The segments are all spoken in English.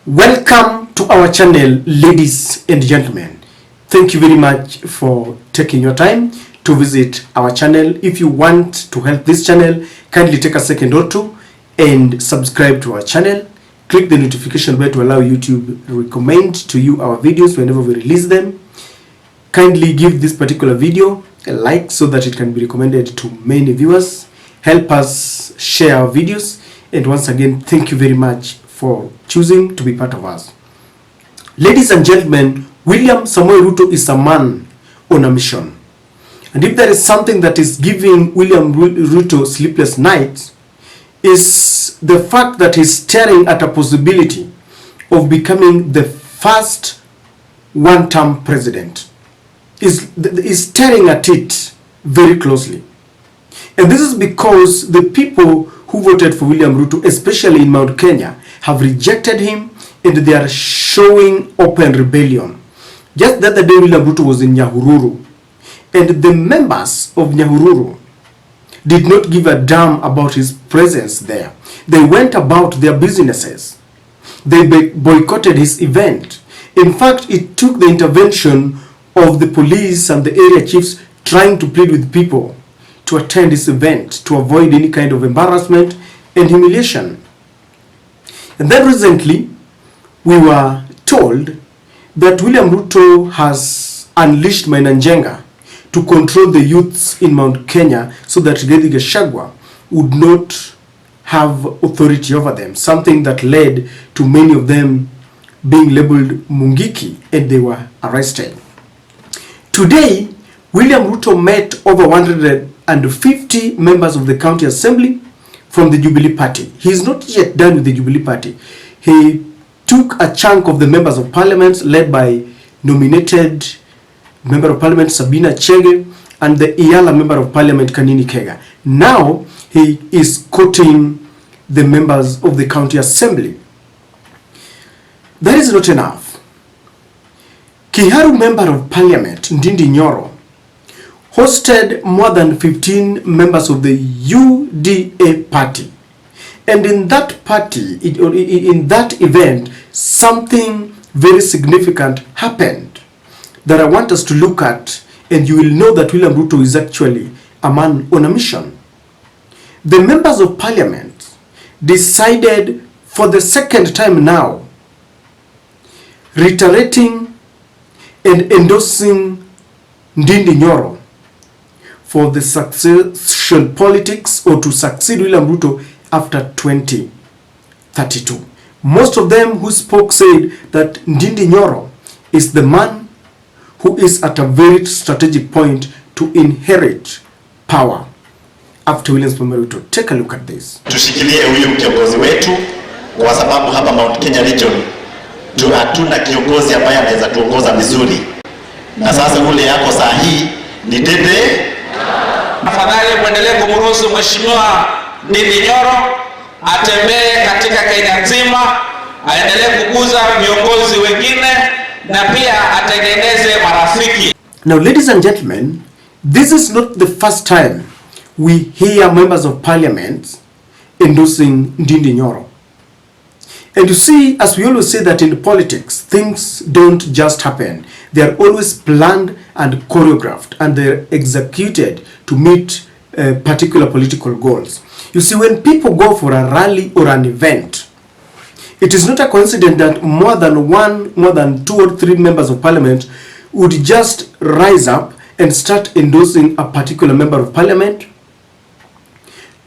Welcome to our channel, ladies and gentlemen. Thank you very much for taking your time to visit our channel. If you want to help this channel, kindly take a second or two and subscribe to our channel. Click the notification bell to allow YouTube to recommend to you our videos whenever we release them. Kindly give this particular video a like so that it can be recommended to many viewers. Help us share our videos, and once again, thank you very much for choosing to be part of us. Ladies and gentlemen, William Ruto is a man on a mission. And if there is something that is giving William Ruto sleepless nights, is the fact that he's staring at a possibility of becoming the first one-term president. Is staring at it very closely. And this is because the people who voted for William Ruto, especially in Mount Kenya, have rejected him, and they are showing open rebellion. Just the other day, William Ruto was in Nyahururu, and the members of Nyahururu did not give a damn about his presence there. They went about their businesses. They boycotted his event. In fact, it took the intervention of the police and the area chiefs trying to plead with people to attend this event to avoid any kind of embarrassment and humiliation. And then recently, we were told that William Ruto has unleashed Mainanjenga to control the youths in Mount Kenya so that Rigathi Gachagua would not have authority over them, something that led to many of them being labeled Mungiki, and they were arrested. Today, William Ruto met over 150 members of the county assembly from the Jubilee Party. He is not yet done with the Jubilee Party. He took a chunk of the members of parliament led by nominated member of parliament Sabina Chege and the Iyala member of parliament Kanini Kega. Now he is courting the members of the county assembly. That is not enough. Kiharu member of parliament Ndindi Nyoro hosted more than 15 members of the UDA party. And in that party, in that event, something very significant happened that I want us to look at, and you will know that William Ruto is actually a man on a mission. The members of parliament decided for the second time now, reiterating and endorsing Ndindi Nyoro for the succession politics, or to succeed William Ruto after 2032. Most of them who spoke said that Ndindi Nyoro is the man who is at a very strategic point to inherit power after William Ruto. Take a look at this. Tushikilie huyu kiongozi wetu, kwa sababu hapa Mount Kenya region hatuna kiongozi ambaye anaweza tuongoza vizuri. Na sasa ule yako saa hii ni dede. Afadhali muendelee kumruhusu Mheshimiwa Ndindi Nyoro atembee katika Kenya nzima, aendelee kukuza viongozi wengine na pia atengeneze marafiki. Now, ladies and gentlemen, this is not the first time we hear members of parliament endorsing Ndindi Nyoro. And you see, as we always say that in politics, things don't just happen. They are always planned and choreographed, and they're executed to meet particular political goals. You see, when people go for a rally or an event, it is not a coincidence that more than 2 or 3 members of parliament would just rise up and start endorsing a particular member of parliament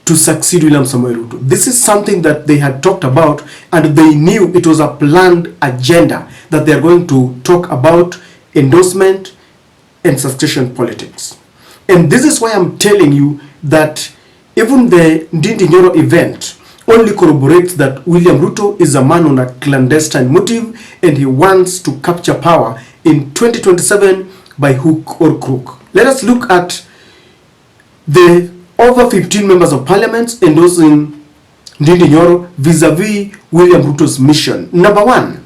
to succeed William Ruto. This is something that they had talked about, and they knew it was a planned agenda that they are going to talk about endorsement and succession politics. And this is why I'm telling you that even the Ndindi Nyoro event only corroborates that William Ruto is a man on a clandestine motive, and he wants to capture power in 2027 by hook or crook. Let us look at the over 15 members of parliament endorsing Ndindi Nyoro vis-a-vis William Ruto's mission. Number one,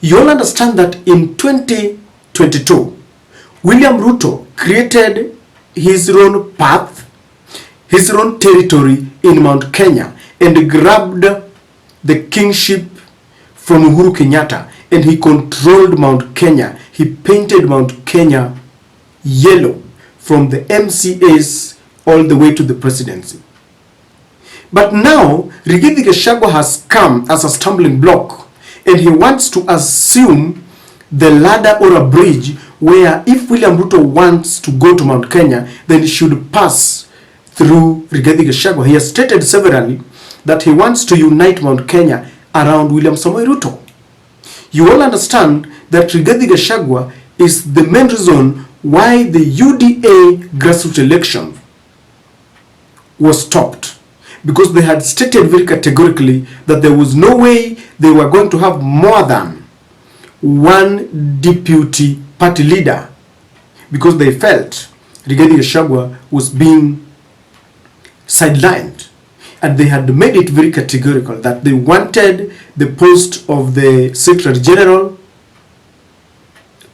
you all understand that in 2022, William Ruto created his own path, his own territory in Mount Kenya, and grabbed the kingship from Uhuru Kenyatta, and he controlled Mount Kenya. He painted Mount Kenya yellow from the MCAs all the way to the presidency. But now, Rigathi Gachagua has come as a stumbling block, and he wants to assume the ladder or a bridge where if William Ruto wants to go to Mount Kenya, then he should pass through Rigathi Gachagua. He has stated severally that he wants to unite Mount Kenya around William Ruto. You all understand that Rigathi Gachagua is the main reason why the UDA grassroots election was stopped, because they had stated very categorically that there was no way they were going to have more than one deputy party leader, because they felt Rigathi Gachagua was being sidelined, and they had made it very categorical that they wanted the post of the Secretary General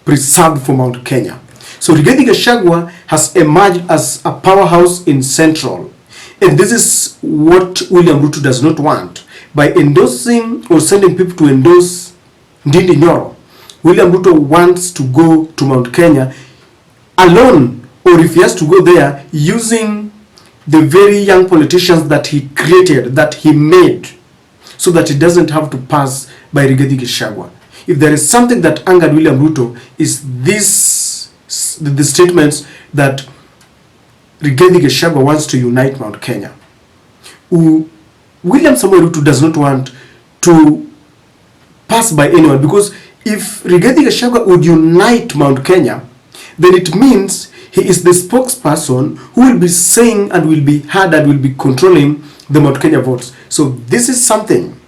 preserved for Mount Kenya. So Rigathi Gachagua has emerged as a powerhouse in Central. And this is what William Ruto does not want. By endorsing or sending people to endorse Ndindi Nyoro, William Ruto wants to go to Mount Kenya alone, or if he has to go there, using the very young politicians that he created, that he made, so that he doesn't have to pass by Rigathi Gachagua. If there is something that angered William Ruto, is the statements that Rigathi Gachagua wants to unite Mount Kenya. William Ruto does not want to pass by anyone, because if Rigathi Gachagua would unite Mount Kenya, then it means he is the spokesperson who will be saying and will be heard and will be controlling the Mount Kenya votes. So this is something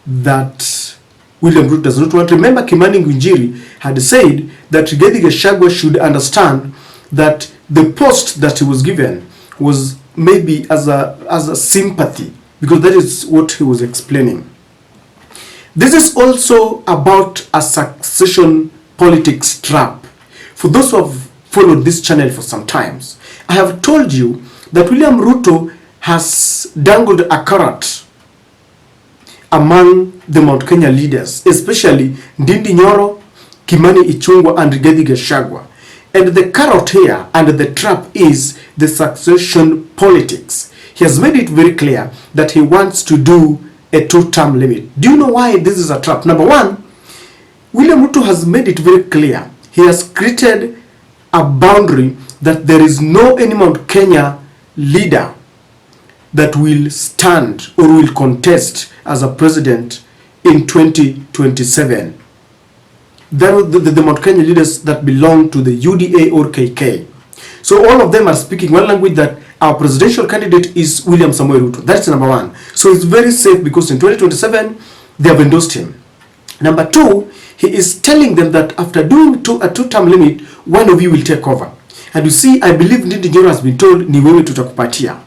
that William Ruto does not want. Remember, Kimani Ngunjiri had said that Rigathi Gachagua should understand that the post that he was given was maybe as a sympathy, because that is what he was explaining. This is also about a succession politics trap. For those who have followed this channel for some times, I have told you that William Ruto has dangled a carrot among the Mount Kenya leaders, especially Ndindi Nyoro, Kimani Ichung'wah, and Rigathi Gachagua. And the carrot here and the trap is the succession politics. He has made it very clear that he wants to do a 2-term limit. Do you know why this is a trap? Number one, William Ruto has made it very clear. He has created a boundary that there is no any Mount Kenya leader that will stand or will contest as a president in 2027. There are the Mount Kenya leaders that belong to the UDA or KK. So all of them are speaking one language, that our presidential candidate is William Ruto. That's number one. So it's very safe, because in 2027, they have endorsed him. Number two, he is telling them that after doing a 2-term limit, one of you will take over. And you see, I believe Ndindi Nyoro has been told, ni wewe tutakupatia.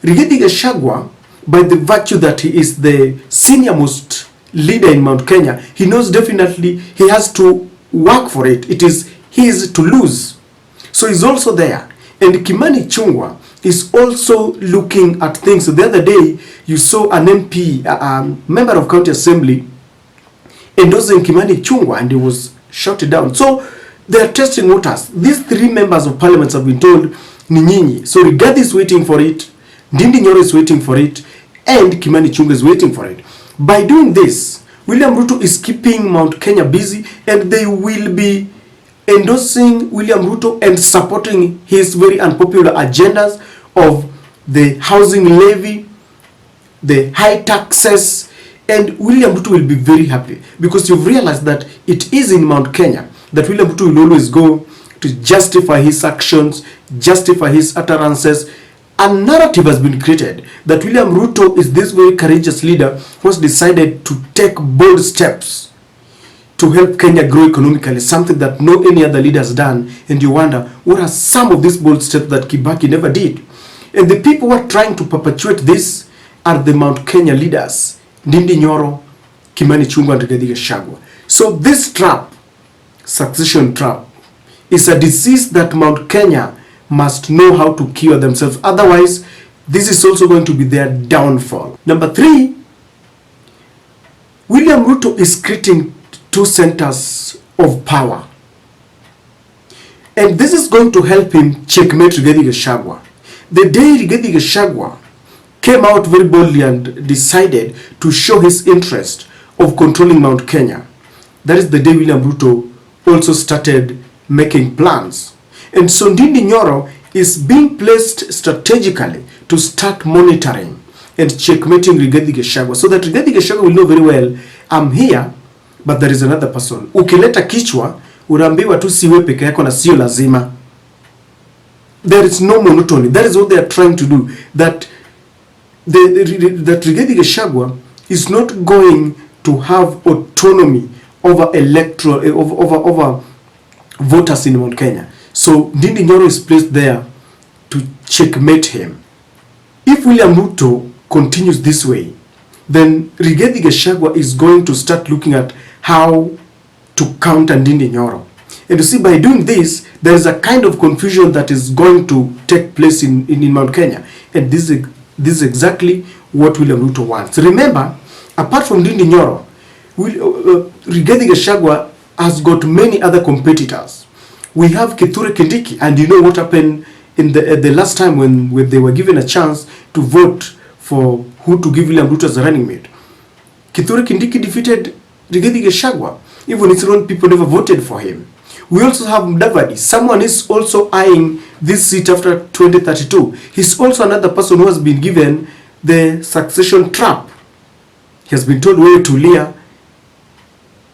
Rigathi Gachagua, by the virtue that he is the senior most leader in Mount Kenya, he knows definitely he has to work for it. It is his to lose. So he's also there. And Kimani Ichung'wah is also looking at things. So the other day, you saw an MP, member of county assembly, endorsing Kimani Ichung'wah, and he was shouted down. So they are testing waters. These 3 members of parliament have been told, ni nyinyi. So Rigathi is waiting for it, Ndindi Nyoro is waiting for it, and Kimani Ichung'wah is waiting for it. By doing this, William Ruto is keeping Mount Kenya busy, and they will be endorsing William Ruto and supporting his very unpopular agendas of the housing levy, the high taxes, and William Ruto will be very happy, because you've realized that it is in Mount Kenya that William Ruto will always go to justify his actions, justify his utterances. A narrative has been created that William Ruto is this very courageous leader who has decided to take bold steps to help Kenya grow economically, something that no any other leader has done. And you wonder, what are some of these bold steps that Kibaki never did? And the people who are trying to perpetuate this are the Mount Kenya leaders, Ndindi Nyoro, Kimani Ichung'wah, and Rigathi Gachagua. So this trap, succession trap, is a disease that Mount Kenya must know how to cure themselves. Otherwise, this is also going to be their downfall. Number 3, William Ruto is creating two centers of power. And this is going to help him checkmate Rigathi Gachagua. The day Rigathi Gachagua came out very boldly and decided to show his interest of controlling Mount Kenya, that is the day William Ruto also started making plans. And so Ndindi Nyoro is being placed strategically to start monitoring and checkmating Rigathi Gachagua, so that Rigathi Gachagua will know very well, I'm here, but there is another person. Ukileta kichwa, unaambiwa tu siwe peke yako na sio lazima. There is no monotony. That is what they are trying to do. That Rigathi Gachagua is not going to have autonomy over electoral, over voters in Mount Kenya. So Ndindi Nyoro is placed there to checkmate him. If William Ruto continues this way, then Rigathi Gachagua is going to start looking at how to counter Ndindi Nyoro. And you see, by doing this, there is a kind of confusion that is going to take place in Mount Kenya. And this is exactly what William Ruto wants. Remember, apart from Ndindi Nyoro, Rigathi Gachagua has got many other competitors. We have Kithure Kindiki, and you know what happened in the last time when they were given a chance to vote for who to give William Ruto as a running mate. Kithure Kindiki defeated Rigathi Gachagua. Even his own people never voted for him. We also have Mudavadi. Someone is also eyeing this seat after 2032. He's also another person who has been given the succession trap. He has been told, wewe tulia,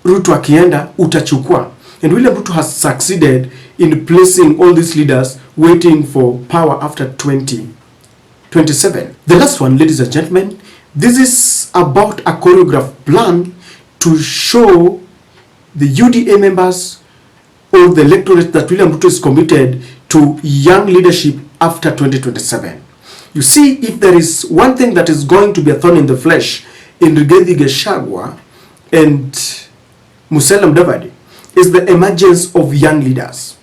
Ruto akienda utachukua. And William Ruto has succeeded in placing all these leaders waiting for power after 2027. The last one, ladies and gentlemen, this is about a choreographed plan to show the UDA members or the electorate that William Ruto is committed to young leadership after 2027. You see, if there is one thing that is going to be a thorn in the flesh in Rigathi Gachagua and Musalia Mudavadi, is the emergence of young leaders.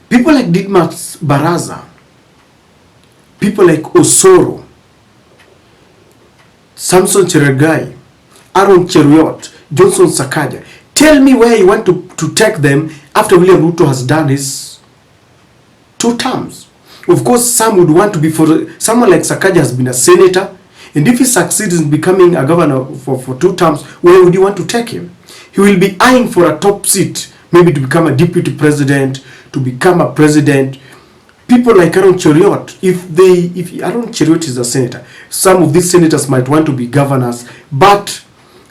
People like Didmas Baraza, people like Osoro, Samson Cherargei, Aaron Cheruiyot, Johnson Sakaja. Tell me where you want to take them after William Ruto has done his 2 terms. Of course, some would want to be for someone like Sakaja has been a senator, and if he succeeds in becoming a governor for 2 terms, where would you want to take him? He will be eyeing for a top seat, maybe to become a deputy president, to become a president. People like Aaron Cheruiyot, if Aaron Cheruiyot is a senator, some of these senators might want to be governors, but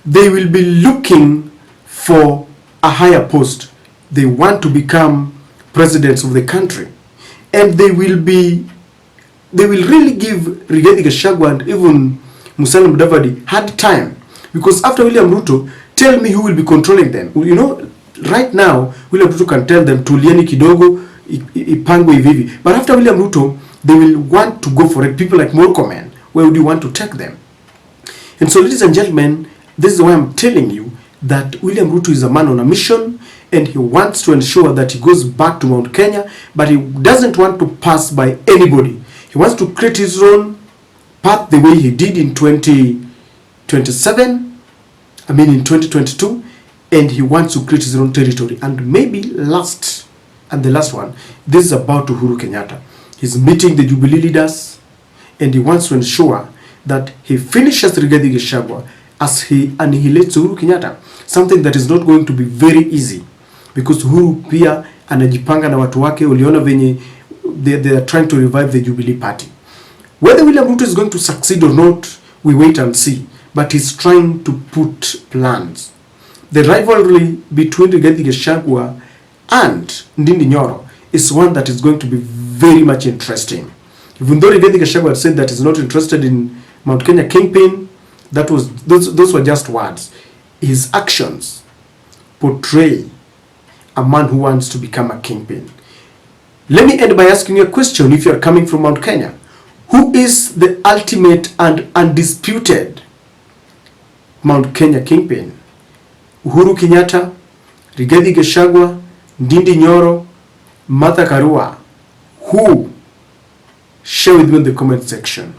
they will be looking for a higher post. They want to become presidents of the country, and they will really give Rigathi Gachagua and even Musalia Mudavadi hard time, because after William Ruto, tell me who will be controlling them. You know, right now William Ruto can tell them tulieni kidogo, ipangwe hivi, but after William Ruto they will want to go for it. People like Murkomen, where would you want to take them? And so, ladies and gentlemen, this is why I'm telling you that William Ruto is a man on a mission, and he wants to ensure that he goes back to Mount Kenya, but he doesn't want to pass by anybody. He wants to create his own path the way he did in 2022, and he wants to create his own territory. And maybe the last one, this is about Uhuru Kenyatta. He's meeting the Jubilee leaders, and he wants to ensure that he finishes Rigathi Gachagua as he annihilates Uhuru Kenyatta, something that is not going to be very easy, because Uhuru pia anajipanga na watu wake. Uliona venye they are trying to revive the Jubilee party. Whether William Ruto is going to succeed or not, we wait and see, but he's trying to put plans. The rivalry between Rigathi Gachagua and Ndindi Nyoro is one that is going to be very much interesting. Even though Rigathi Gachagua had said that he's not interested in Mount Kenya kingpin, those were just words. His actions portray a man who wants to become a kingpin. Let me end by asking you a question. If you are coming from Mount Kenya, who is the ultimate and undisputed Mount Kenya kingpin? Uhuru Kenyatta, Rigathi Gachagua, Ndindi Nyoro, Martha Karua? Who? Share with me in the comment section.